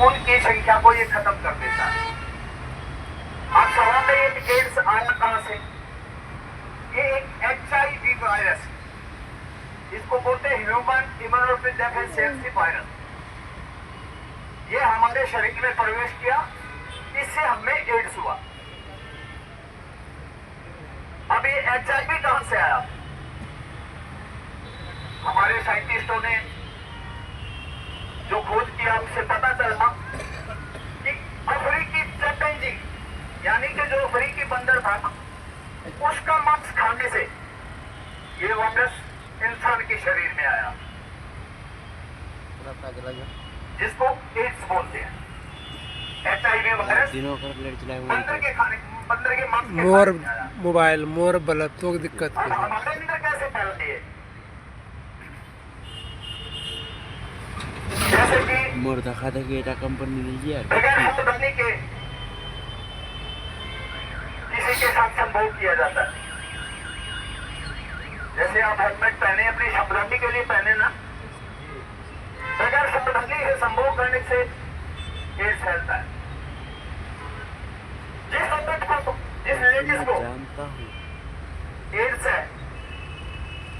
उनकी संख्या को ये खत्म कर देता है। अब सवाल है ये एड्स आया कहां से? ये एक HIV वायरस, इसको बोलते हैं ह्यूमन इम्यूनोडेफिशिएंसी वायरस। ये हमारे शरीर में प्रवेश किया, इससे हमें एड्स हुआ। अब ये HIV कहां से आया? हमारे साइंटिस्टों ने जो खोज किया उससे पता चला कि अफ्रीकी चैंपैंजी यानी कि जो अफ्रीकी बंदर था उसका मांस खाने से ये वायरस इंसान के शरीर में आया, जिसको एड्स बोलते हैं। HIV वायरस बंदर के मांस मोर मोबाइल मोर बल्ब तो दिक्कत अब हमारे अंदर कैसे फैलती है? जैसे कि मोर দেখা থাকে এটা কোম্পানি নিয়ে আর बगैर सावधानी के किसी के साथ संभोग किया जाता है। जैसे आप हेलमेट पहने अपनी सावधानी के लिए पहने ना, बगैर सावधानी से संभोग करने से एड्स फैलता है। जिस लेडीज को जानता हूँ एड्स है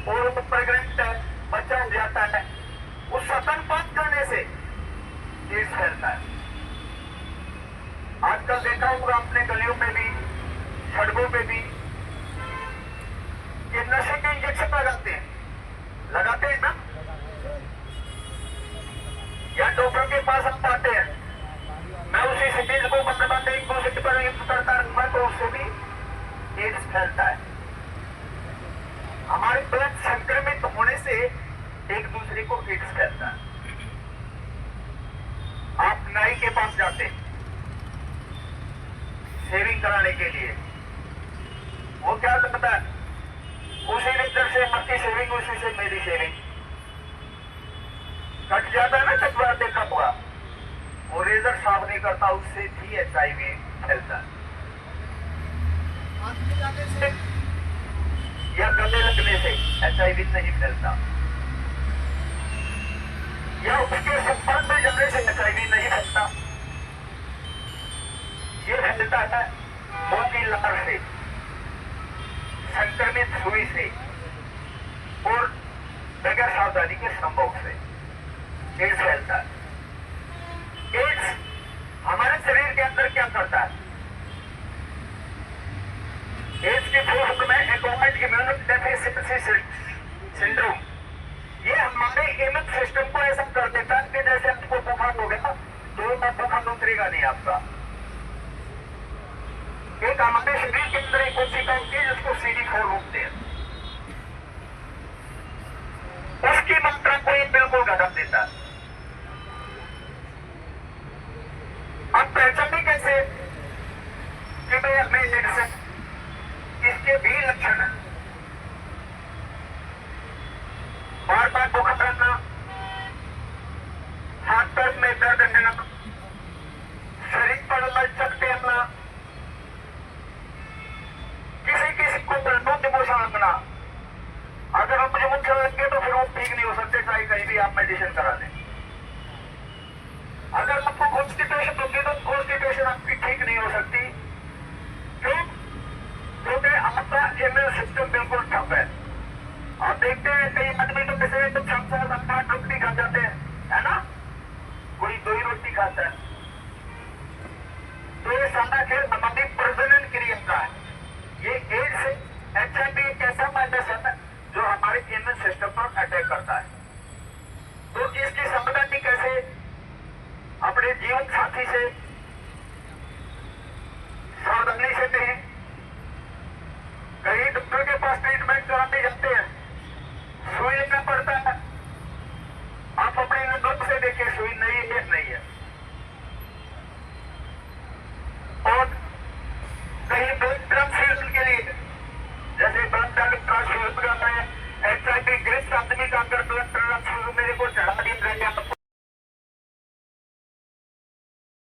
और वो प्रेग्नेंट है, बच्चा हो जाता है, उस स्तनपान करने से एड्स फैलता है। आजकल देखा होगा अपने गलियों में भी, सड़कों पे भी ये नशे के इंजेक्शन लगाते हैं ना, या डॉक्टर के पास हम पाते हैं। मैं उसी सिटीज को मतलब एक दूसरे पर युक्त करता रहूंगा तो उससे भी एड्स फैलता है। हमारे ब्लड संक्रमित होने से एक दूसरे को एड्स फैलता है। आप नाई के पास जाते हैं शेविंग कराने के लिए, वो क्या करता है, उसी रेजर से आपकी शेविंग, उसी से मेरी शेविंग कट जाता है ना, कटवा देखा हुआ, वो रेजर साफ नहीं करता, उससे भी HIV फैलता है। या गले लगने से HIV नहीं फैलता, या उसके संपर्क में जाने से HIV नहीं फैलता। ये फैलता है मुंह की लहर से, संक्रमित सुई से और बगैर सावधानी के संभोग से एड्स फैलता है। एड्स हमारे शरीर के अंदर क्या करता है? एड्स की फुल फॉर्म में एक्वायर्ड इम्यूनोडेफिशिएंसी सिंड्रोम। ये हमारे इम्यून सिस्टम को ऐसा कर देता है कि जैसे आपको बुखार हो गया तो बुखार उतरेगा नहीं आपका। एक हमारे शरीर के अंदर एक कोशिका होती है जिसको CD4 बोलते हैं, उसकी मात्रा को ये बिल्कुल घटा देता है। अब पहचाने कैसे कि भाई अपने एड्स है? इसके भी लक्षण है, बार बार बुखार करना, हाथ पैर में दर्द रहना, शरीर पर लचक आना, किसी को लूज मोशन लगना। अगर आप मुझे मुझे लगे तो फिर वो ठीक नहीं हो सकते, चाहे कहीं भी आप मेडिसिन करा दें। अगर आपको कॉन्स्टिपेशन होगी तो कॉन्स्टिपेशन आपकी ठीक नहीं हो सकती। क्यों? क्योंकि आपका इम्यून सिस्टम बिल्कुल ठप है। आप देखते हैं कई आदमी तो किसी तो 6-7-8 रोटी खा जाते हैं, है ना, कोई 2 ही रोटी खाता है। तो ये सारा खेल हमारी प्रजनन क्रिया का है। ये एड्स HIV एक ऐसा वायरस है जो हमारे इम्यून सिस्टम पर अटैक करता है। तो इसकी सावधानी कैसे? अपने जीवन साथी से सावधानी से कहें,